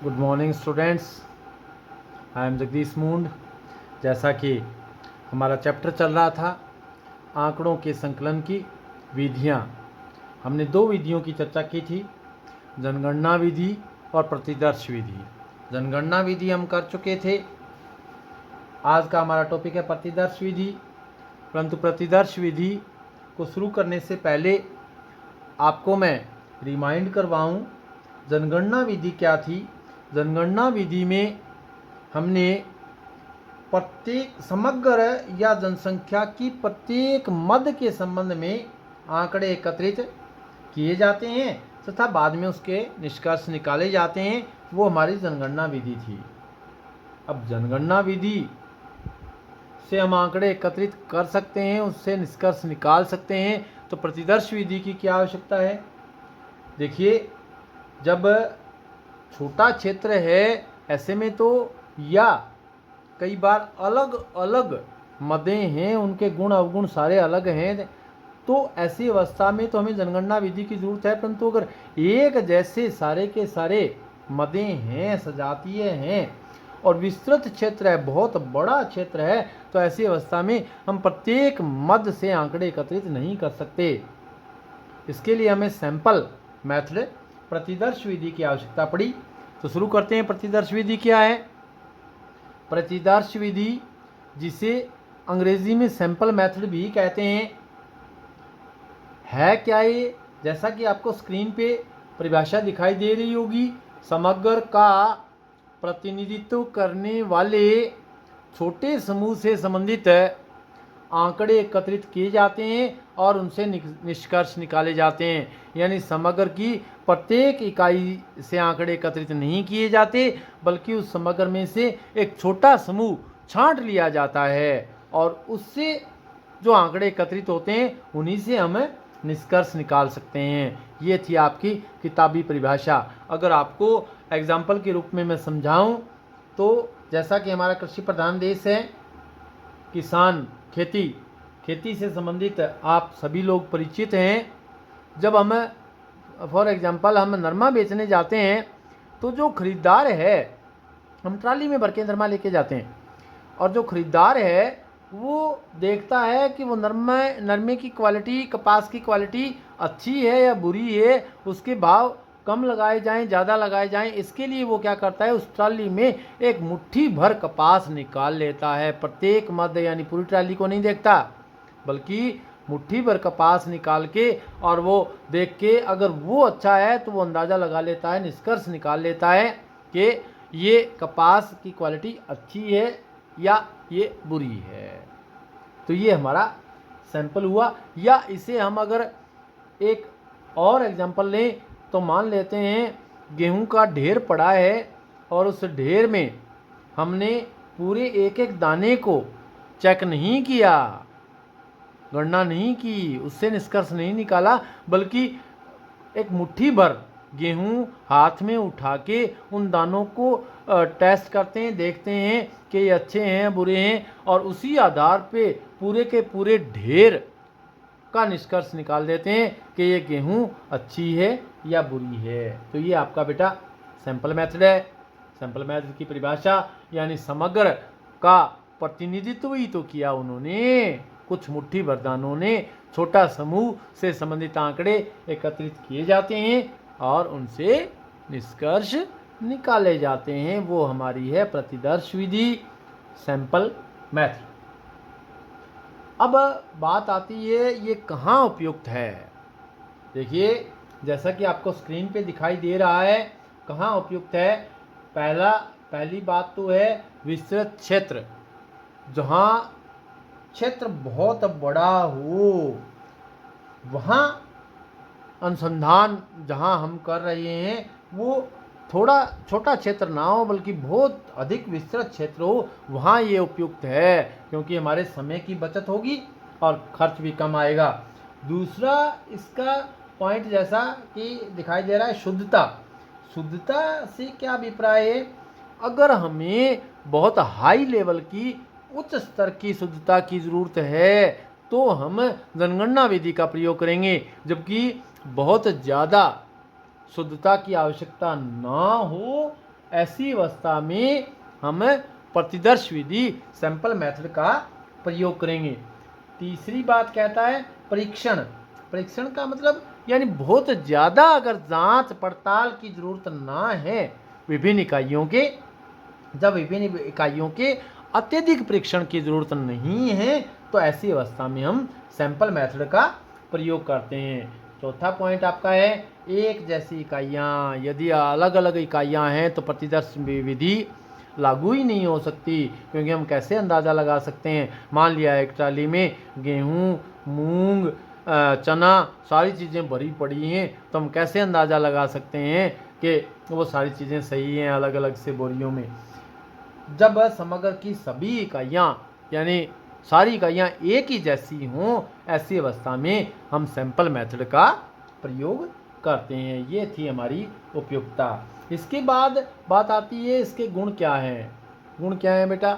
Good morning students, I am Jagdish मूंड। जैसा कि हमारा चैप्टर चल रहा था आंकड़ों के संकलन की विधियाँ, हमने दो विधियों की चर्चा की थी, जनगणना विधि और प्रतिदर्श विधि। जनगणना विधि हम कर चुके थे। आज का हमारा टॉपिक है प्रतिदर्श विधि। परंतु प्रतिदर्श विधि को शुरू करने से पहले आपको मैं रिमाइंड करवाऊँ जनगणना विधि क्या थी। जनगणना विधि में हमने प्रत्येक समग्र या जनसंख्या की प्रत्येक मद के संबंध में आंकड़े एकत्रित किए जाते हैं तथा बाद में उसके निष्कर्ष निकाले जाते हैं। वो हमारी जनगणना विधि थी। अब जनगणना विधि से हम आंकड़े एकत्रित कर सकते हैं, उससे निष्कर्ष निकाल सकते हैं। तो प्रतिदर्श विधि की क्या आवश्यकता है? देखिए, जब छोटा क्षेत्र है ऐसे में तो, या कई बार अलग अलग मदें हैं, उनके गुण अवगुण सारे अलग हैं, तो ऐसी अवस्था में तो हमें जनगणना विधि की जरूरत है। परंतु अगर एक जैसे सारे के सारे मदें हैं, सजातीय हैं और विस्तृत क्षेत्र है, बहुत बड़ा क्षेत्र है, तो ऐसी अवस्था में हम प्रत्येक मद से आंकड़े एकत्रित नहीं कर सकते। इसके लिए हमें सैंपल मेथड प्रतिदर्श विधि की आवश्यकता पड़ी। तो शुरू करते हैं। प्रतिदर्श विधि क्या है? प्रतिदर्श विधि, जिसे अंग्रेजी में सैंपल मेथड भी कहते हैं, है क्या ये? जैसा कि आपको स्क्रीन पे परिभाषा दिखाई दे रही होगी, समग्र का प्रतिनिधित्व करने वाले छोटे समूह से संबंधित आंकड़े एकत्रित किए जाते हैं और उनसे निष्कर्ष निकाले जाते हैं। यानी समग्र की प्रत्येक इकाई से आंकड़े एकत्रित नहीं किए जाते, बल्कि उस समग्र में से एक छोटा समूह छांट लिया जाता है और उससे जो आंकड़े एकत्रित होते हैं उन्हीं से हम निष्कर्ष निकाल सकते हैं। ये थी आपकी किताबी परिभाषा। अगर आपको एग्जाम्पल के रूप में मैं समझाऊं तो, जैसा कि हमारा कृषि प्रधान देश है, किसान खेती से संबंधित आप सभी लोग परिचित हैं। जब हम फॉर एग्जांपल हम नरमा बेचने जाते हैं तो जो खरीदार है, हम ट्राली में भर के नरमा लेके जाते हैं और जो खरीदार है वो देखता है कि वो नरमे की क्वालिटी, कपास की क्वालिटी अच्छी है या बुरी है, उसके भाव कम लगाए जाएं, ज़्यादा लगाए जाएं। इसके लिए वो क्या करता है, उस ट्राली में एक मुट्ठी भर कपास निकाल लेता है। प्रत्येक मद यानी पूरी ट्राली को नहीं देखता, बल्कि मुट्ठी भर कपास निकाल के और वो देख के अगर वो अच्छा है तो वो अंदाज़ा लगा लेता है, निष्कर्ष निकाल लेता है कि ये कपास की क्वालिटी अच्छी है या ये बुरी है। तो ये हमारा सैंपल हुआ। या इसे हम अगर एक और एग्जांपल लें तो मान लेते हैं गेहूं का ढेर पड़ा है और उस ढेर में हमने पूरे एक एक दाने को चेक नहीं किया, गणना नहीं की, उससे निष्कर्ष नहीं निकाला, बल्कि एक मुट्ठी भर गेहूं हाथ में उठा के उन दानों को टेस्ट करते हैं, देखते हैं कि ये अच्छे हैं बुरे हैं, और उसी आधार पे पूरे के पूरे ढेर का निष्कर्ष निकाल देते हैं कि ये गेहूं अच्छी है या बुरी है। तो ये आपका बेटा सैंपल मेथड है। सैंपल मेथड की परिभाषा यानी समग्र का प्रतिनिधित्व ही तो किया उन्होंने। कुछ मुट्ठी भर दानों ने, छोटा समूह से संबंधित आंकड़े एकत्रित किए जाते हैं और उनसे निष्कर्ष निकाले जाते हैं। वो हमारी है प्रतिदर्श विधि, सैंपल मेथड। अब बात आती है ये कहाँ उपयुक्त है। देखिए, जैसा कि आपको स्क्रीन पे दिखाई दे रहा है, कहाँ उपयुक्त है। पहली बात तो है विस्तृत क्षेत्र। जहाँ क्षेत्र बहुत बड़ा हो, वहाँ अनुसंधान जहाँ हम कर रहे हैं वो थोड़ा छोटा क्षेत्र ना हो, बल्कि बहुत अधिक विस्तृत क्षेत्र हो, वहाँ ये उपयुक्त है, क्योंकि हमारे समय की बचत होगी और खर्च भी कम आएगा। दूसरा इसका पॉइंट जैसा कि दिखाई दे रहा है, शुद्धता से क्या अभिप्राय है? अगर हमें बहुत हाई लेवल की, उच्च स्तर की शुद्धता की ज़रूरत है तो हम जनगणना विधि का प्रयोग करेंगे। जबकि बहुत ज़्यादा शुद्धता की आवश्यकता ना हो ऐसी अवस्था में हम प्रतिदर्श विधि सैंपल मेथड का प्रयोग करेंगे। तीसरी बात कहता है परीक्षण। परीक्षण का मतलब यानी बहुत ज़्यादा अगर जांच पड़ताल की ज़रूरत ना है विभिन्न इकाइयों के, जब विभिन्न इकाइयों के अत्यधिक परीक्षण की ज़रूरत नहीं है तो ऐसी अवस्था में हम सैंपल मेथड का प्रयोग करते हैं। चौथा पॉइंट आपका है एक जैसी इकाइयाँ। यदि अलग अलग इकाइयाँ हैं तो प्रतिदर्श विधि लागू ही नहीं हो सकती, क्योंकि हम कैसे अंदाज़ा लगा सकते हैं। मान लिया एक ट्राली में गेहूँ, मूंग, चना सारी चीज़ें भरी पड़ी हैं, तो हम कैसे अंदाज़ा लगा सकते हैं कि वो सारी चीज़ें सही हैं अलग अलग से बोरियों में। जब समग्र की सभी इकाइयाँ यानी सारी इकाइयाँ एक ही जैसी हों, ऐसी अवस्था में हम सैंपल मेथड का प्रयोग करते हैं। ये थी हमारी उपयुक्तता। इसके बाद बात आती है इसके गुण क्या हैं। गुण क्या है बेटा?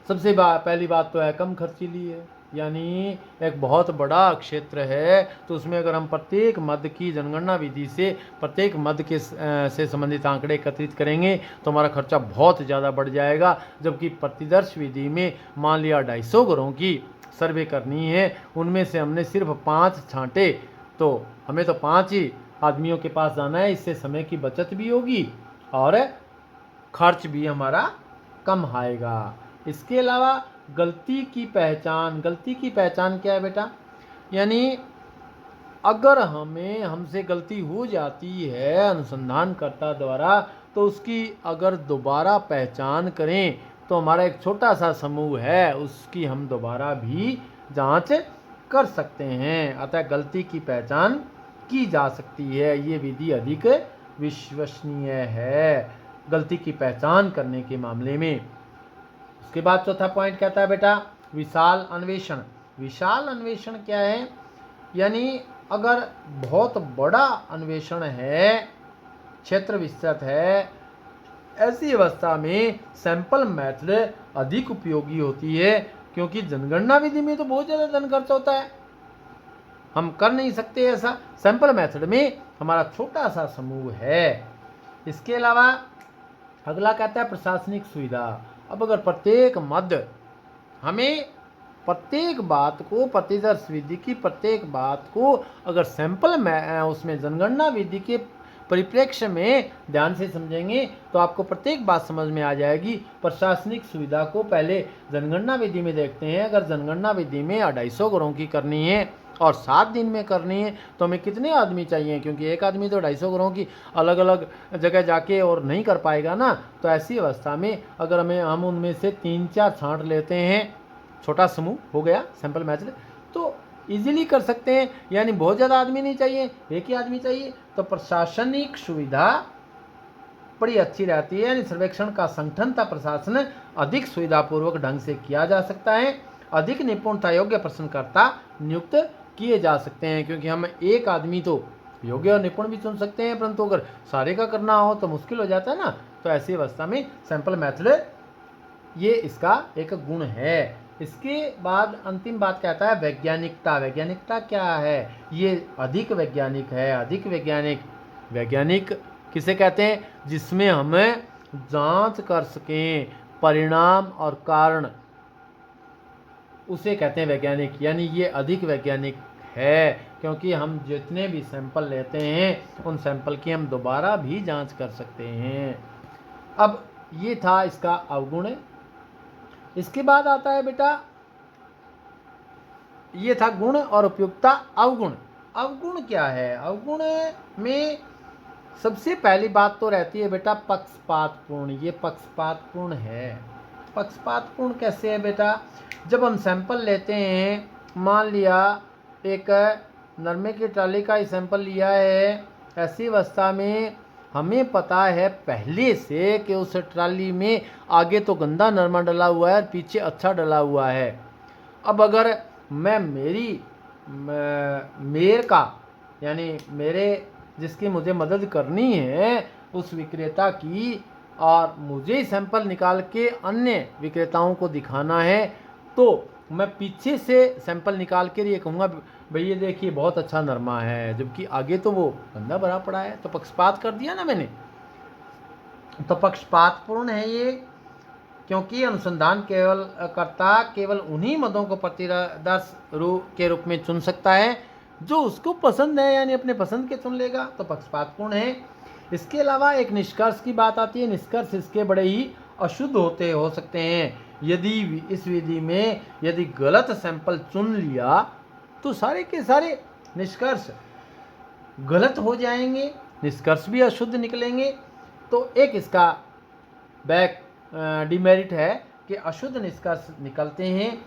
सबसे पहली बात तो है कम खर्चीली है, यानी एक बहुत बड़ा क्षेत्र है तो उसमें अगर हम प्रत्येक मद की जनगणना विधि से प्रत्येक मद के से संबंधित आंकड़े एकत्रित करेंगे तो हमारा खर्चा बहुत ज़्यादा बढ़ जाएगा। जबकि प्रतिदर्श विधि में मान लिया 250 घरों की सर्वे करनी है, उनमें से हमने सिर्फ 5 छांटे, तो हमें तो 5 ही आदमियों के पास जाना है। इससे समय की बचत भी होगी और खर्च भी हमारा कम आएगा। इसके अलावा गलती की पहचान। गलती की पहचान क्या है बेटा? यानी अगर हमसे गलती हो जाती है अनुसंधानकर्ता द्वारा तो उसकी अगर दोबारा पहचान करें तो हमारा एक छोटा सा समूह है उसकी हम दोबारा भी जांच कर सकते हैं। अतः गलती की पहचान की जा सकती है। ये विधि अधिक विश्वसनीय है गलती की पहचान करने के मामले में। उसके बाद चौथा पॉइंट कहता है बेटा विशाल अन्वेषण। विशाल अन्वेषण क्या है? यानी अगर बहुत बड़ा अन्वेषण है, क्षेत्र विस्तृत है, ऐसी अवस्था में सैंपल मेथड अधिक उपयोगी होती है, क्योंकि जनगणना विधि में तो बहुत ज़्यादा धन खर्च होता है, हम कर नहीं सकते ऐसा। सैंपल मेथड में हमारा छोटा सा समूह है। इसके अलावा अगला कहता है प्रशासनिक सुविधा। अब अगर प्रत्येक मद हमें प्रत्येक बात को प्रतिदर्श विधि की प्रत्येक बात को अगर सैंपल में उसमें जनगणना विधि के परिप्रेक्ष्य में ध्यान से समझेंगे तो आपको प्रत्येक बात समझ में आ जाएगी। प्रशासनिक सुविधा को पहले जनगणना विधि में देखते हैं। अगर जनगणना विधि में 250 घरों की करनी है और 7 दिन में करनी है तो हमें कितने आदमी चाहिए? क्योंकि एक आदमी तो 250 घरों की अलग अलग जगह जाके और नहीं कर पाएगा ना। तो ऐसी अवस्था में अगर हम उनमें से 3-4 छांट लेते हैं, छोटा समूह हो गया सैंपल मेथड, तो इजीली कर सकते हैं। यानी बहुत ज़्यादा आदमी नहीं चाहिए, एक ही आदमी चाहिए। तो प्रशासनिक सुविधा बड़ी अच्छी रहती है, यानी सर्वेक्षण का संगठन तथा प्रशासन अधिक सुविधापूर्वक ढंग से किया जा सकता है। अधिक निपुणता योग्य प्रश्नकर्ता नियुक्त किए जा सकते हैं, क्योंकि हम एक आदमी तो योग्य और निपुण भी चुन सकते हैं, परंतु अगर सारे का करना हो तो मुश्किल हो जाता है ना। तो ऐसी अवस्था में सैंपल मेथड ये इसका एक गुण है। इसके बाद अंतिम बात कहता है वैज्ञानिकता। वैज्ञानिकता क्या है? ये अधिक वैज्ञानिक है। अधिक वैज्ञानिक किसे कहते हैं? जिसमें हमें जांच कर सकें परिणाम और कारण, उसे कहते हैं वैज्ञानिक। यानी ये अधिक वैज्ञानिक है क्योंकि हम जितने भी सैंपल लेते हैं उन सैंपल की हम दोबारा भी जांच कर सकते हैं। अब ये था इसका अवगुण। इसके बाद आता है बेटा, ये था गुण और उपयुक्तता। अवगुण। अवगुण क्या है? अवगुण में सबसे पहली बात तो रहती है बेटा पक्षपातपूर्ण। ये पक्षपातपूर्ण है। पक्षपातपूर्ण कैसे है बेटा? जब हम सैंपल लेते हैं, मान लिया एक नरमे की ट्राली का ही सैंपल लिया है, ऐसी अवस्था में हमें पता है पहले से कि उस ट्राली में आगे तो गंदा नरमा डला हुआ है और पीछे अच्छा डला हुआ है। अब अगर मैं मेर का यानी मेरे जिसकी मुझे मदद करनी है उस विक्रेता की, और मुझे सैंपल निकाल के अन्य विक्रेताओं को दिखाना है, तो मैं पीछे से सैंपल निकाल के ये कहूँगा भाई ये देखिए बहुत अच्छा नरमा है, जबकि आगे तो वो गंदा भरा पड़ा है। तो पक्षपात कर दिया ना मैंने। तो पक्षपातपूर्ण है ये, क्योंकि अनुसंधान केवल उन्हीं मदों को प्रतिदर्श के रूप में चुन सकता है जो उसको पसंद है, यानी अपने पसंद के चुन लेगा, तो पक्षपातपूर्ण है। इसके अलावा एक निष्कर्ष की बात आती है। निष्कर्ष इसके बड़े ही अशुद्ध हो सकते हैं। यदि इस विधि में यदि गलत सैंपल चुन लिया तो सारे के सारे निष्कर्ष गलत हो जाएंगे, निष्कर्ष भी अशुद्ध निकलेंगे। तो एक इसका डिमेरिट है कि अशुद्ध निष्कर्ष निकलते हैं।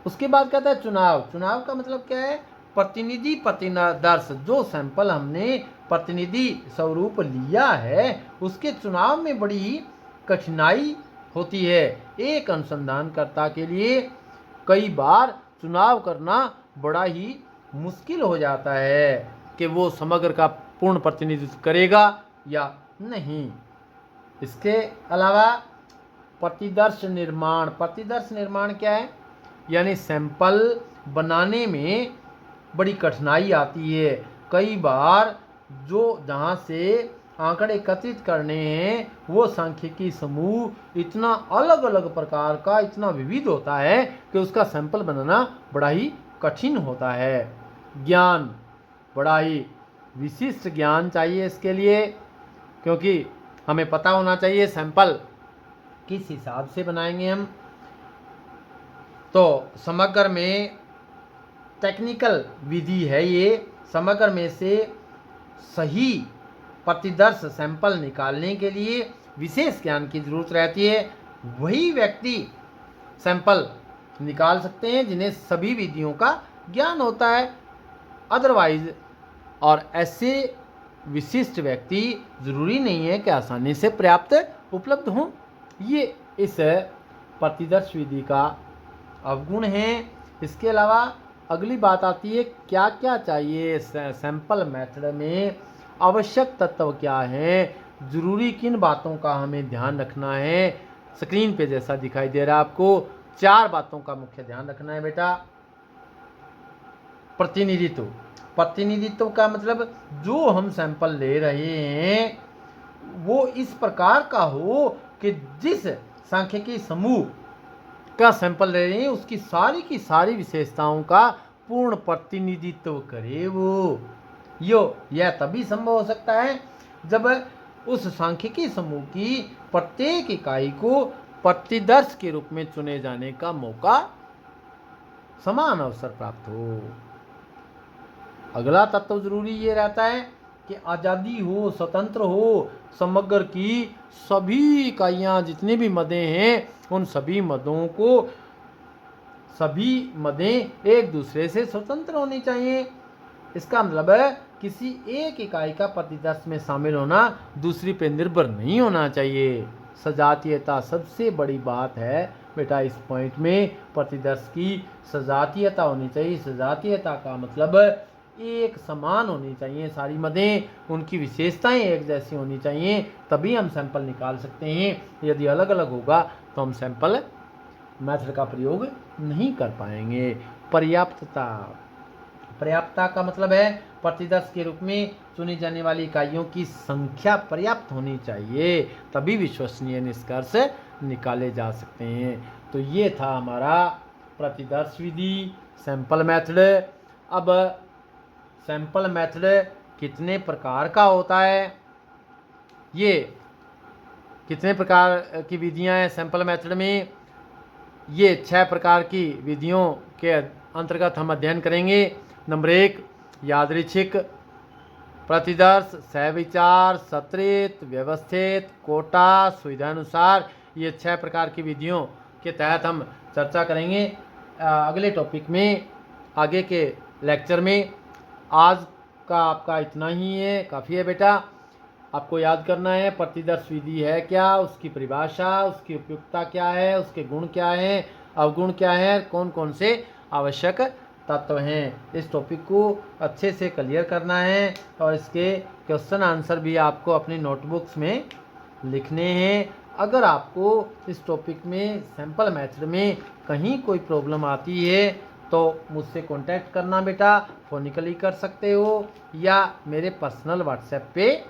उसके बाद कहता है चुनाव का मतलब क्या है? प्रतिनिधि प्रतिदर्श, जो सैंपल हमने प्रतिनिधि स्वरूप लिया है उसके चुनाव में बड़ी कठिनाई होती है। एक अनुसंधानकर्ता के लिए कई बार चुनाव करना बड़ा ही मुश्किल हो जाता है कि वो समग्र का पूर्ण प्रतिनिधित्व करेगा या नहीं। इसके अलावा प्रतिदर्श निर्माण क्या है? यानी सैंपल बनाने में बड़ी कठिनाई आती है। कई बार जहाँ से आंकड़े एकत्रित करने हैं वो सांख्यिकी समूह इतना अलग अलग प्रकार का, इतना विविध होता है कि उसका सैंपल बनाना बड़ा ही कठिन होता है। ज्ञान, बड़ा ही विशिष्ट ज्ञान चाहिए इसके लिए, क्योंकि हमें पता होना चाहिए सैंपल किस हिसाब से बनाएंगे हम। तो समग्र में टेक्निकल विधि है ये। समग्र में से सही प्रतिदर्श सैंपल निकालने के लिए विशेष ज्ञान की जरूरत रहती है। वही व्यक्ति सैंपल निकाल सकते हैं जिन्हें सभी विधियों का ज्ञान होता है। अदरवाइज और ऐसे विशिष्ट व्यक्ति जरूरी नहीं है कि आसानी से पर्याप्त उपलब्ध हों। ये इस प्रतिदर्श विधि का अवगुण है। इसके अलावा अगली बात आती है क्या क्या चाहिए सैंपल मेथड में, आवश्यक तत्व क्या हैं, जरूरी किन बातों का हमें ध्यान रखना है। स्क्रीन पे जैसा दिखाई दे रहा है आपको 4 बातों का मुख्य ध्यान रखना है बेटा। प्रतिनिधित्व का मतलब जो हम सैंपल ले रहे हैं वो इस प्रकार का हो कि जिस सांख्यिकी समूह का सैंपल ले रहे हैं उसकी सारी की सारी विशेषताओं का पूर्ण प्रतिनिधित्व करे वो। यह तभी संभव हो सकता है जब उस सांख्यिकी समूह की प्रत्येक इकाई को प्रतिदर्श के रूप में चुने जाने का मौका, समान अवसर प्राप्त हो। अगला तत्व जरूरी ये रहता है कि आज़ादी हो, स्वतंत्र हो। समग्र की सभी इकाइयाँ जितनी भी मदें हैं उन सभी मदें एक दूसरे से स्वतंत्र होनी चाहिए। इसका मतलब है किसी एक इकाई का प्रतिदर्श में शामिल होना दूसरी पे निर्भर नहीं होना चाहिए। सजातीयता सबसे बड़ी बात है बेटा। इस पॉइंट में प्रतिदर्श की सजातीयता होनी चाहिए। सजातीयता का मतलब एक समान होनी चाहिए सारी मदें, उनकी विशेषताएं एक जैसी होनी चाहिए, तभी हम सैंपल निकाल सकते हैं। यदि अलग अलग होगा तो हम सैंपल मेथड का प्रयोग नहीं कर पाएंगे। पर्याप्तता का मतलब है प्रतिदर्श के रूप में चुनी जाने वाली इकाइयों की संख्या पर्याप्त होनी चाहिए, तभी विश्वसनीय निष्कर्ष निकाले जा सकते हैं। तो ये था हमारा प्रतिदर्श विधि, सैंपल मेथड। अब सैंपल मेथड कितने प्रकार का होता है, ये कितने प्रकार की विधियां हैं सैंपल मेथड में, ये 6 प्रकार की विधियों के अंतर्गत हम अध्ययन करेंगे। नंबर 1 यादृच्छिक प्रतिदर्श, सहविचार, सत्रित, व्यवस्थित, कोटा, सुविधानुसार। ये 6 प्रकार की विधियों के तहत हम चर्चा करेंगे अगले टॉपिक में, आगे के लेक्चर में। आज का आपका इतना ही है, काफ़ी है बेटा। आपको याद करना है प्रतिदर्श विधि है क्या, उसकी परिभाषा, उसकी उपयुक्तता क्या है, उसके गुण क्या हैं, अवगुण क्या है, कौन कौन से आवश्यक तत्व हैं। इस टॉपिक को अच्छे से क्लियर करना है और इसके क्वेश्चन आंसर भी आपको अपनी नोटबुक्स में लिखने हैं। अगर आपको इस टॉपिक में सैंपल मेथड में कहीं कोई प्रॉब्लम आती है तो मुझसे कांटेक्ट करना बेटा। फोनिकली कर सकते हो या मेरे पर्सनल व्हाट्सएप पे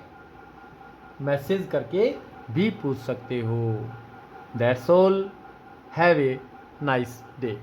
मैसेज करके भी पूछ सकते हो। That's all, have a nice day.